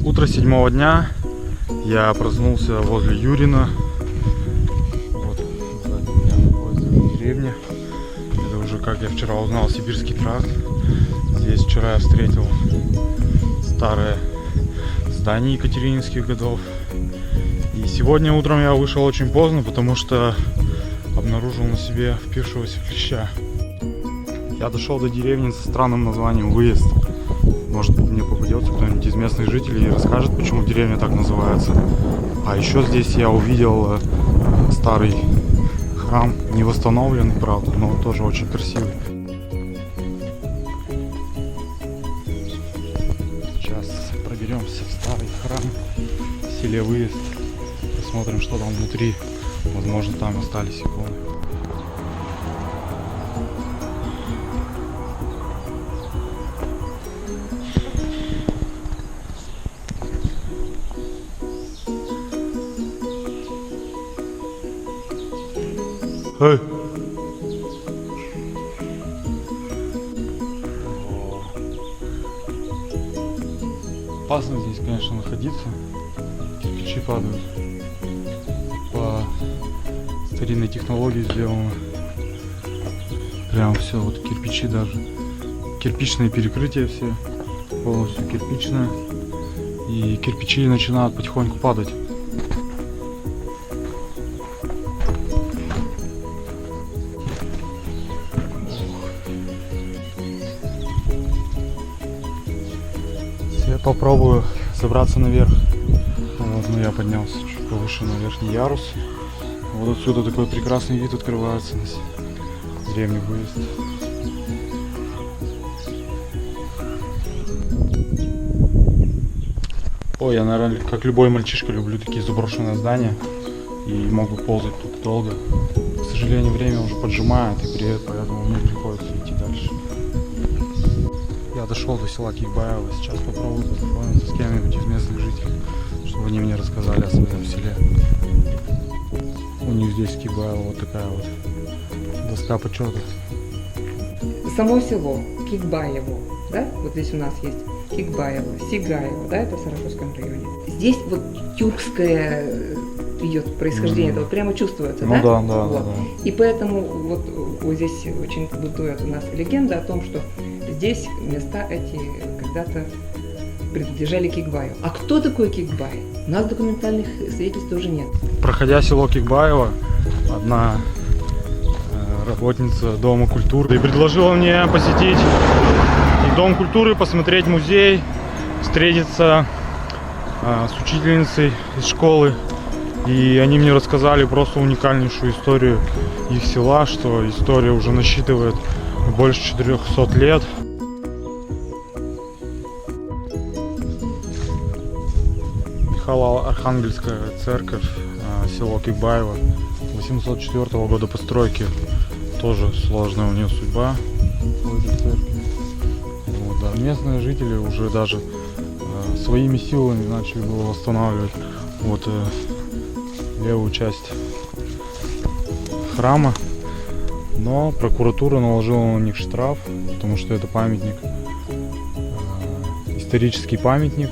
Утро 7-го дня. Я проснулся возле Юрина. Вот сзади меня находится деревня. Это уже, как я вчера узнал, Сибирский тракт. Здесь вчера я встретил старое здание екатерининских годов. И сегодня утром я вышел очень поздно, потому что обнаружил на себе впившегося клеща. Я дошел до деревни со странным названием Выезд. Может быть, мне попадется кто-нибудь из местных жителей и расскажет, почему деревня так называется. А еще здесь я увидел старый храм, не восстановленный, правда, но тоже очень красивый. Сейчас проберемся в старый храм в селе Выезд. Посмотрим, что там внутри. Возможно, там остались иконы. Эй! Опасно здесь, конечно, находиться. Кирпичи падают. По старинной технологии сделано. Прям все, вот кирпичи даже. Кирпичные перекрытия все. Полностью кирпичное. И кирпичи начинают потихоньку падать. Я попробую забраться наверх. Вот, ну я поднялся чуть повыше на верхний ярус. Вот отсюда такой прекрасный вид открывается на древний Выезд. Ой, я, наверное, как любой мальчишка, люблю такие заброшенные здания и мог бы ползать тут долго. К сожалению, время уже поджимает, и поэтому мне приходится идти дальше. Я дошел до села Кикбаево, сейчас попробую познакомиться с кем-нибудь из местных жителей, чтобы они мне рассказали о своем селе. У них здесь в Кикбаево вот такая вот доска почета. Само село Кикбаево, да, вот здесь у нас есть Кикбаево, Сигаево, да, это в Саратовском районе. Здесь вот тюркское идет происхождение, это вот прямо чувствуется, ну, да? Да, вот. да. И поэтому вот здесь очень бытует у нас легенда о том, что здесь места эти когда-то принадлежали Кикбаю. А кто такой Кикбай? У нас документальных свидетельств тоже нет. Проходя село Кикбаево, одна работница Дома культуры предложила мне посетить и Дом культуры, посмотреть музей, встретиться с учительницей из школы. И они мне рассказали просто уникальнейшую историю их села, что история уже насчитывает больше 400 лет. Михайло-Архангельская церковь, село Кикбаево, 804 года постройки. Тоже сложная у нее судьба в этой церкви. Вот, да. Местные жители уже даже своими силами начали было восстанавливать вот левую часть храма. Но прокуратура наложила на них штраф, потому что это памятник, исторический памятник.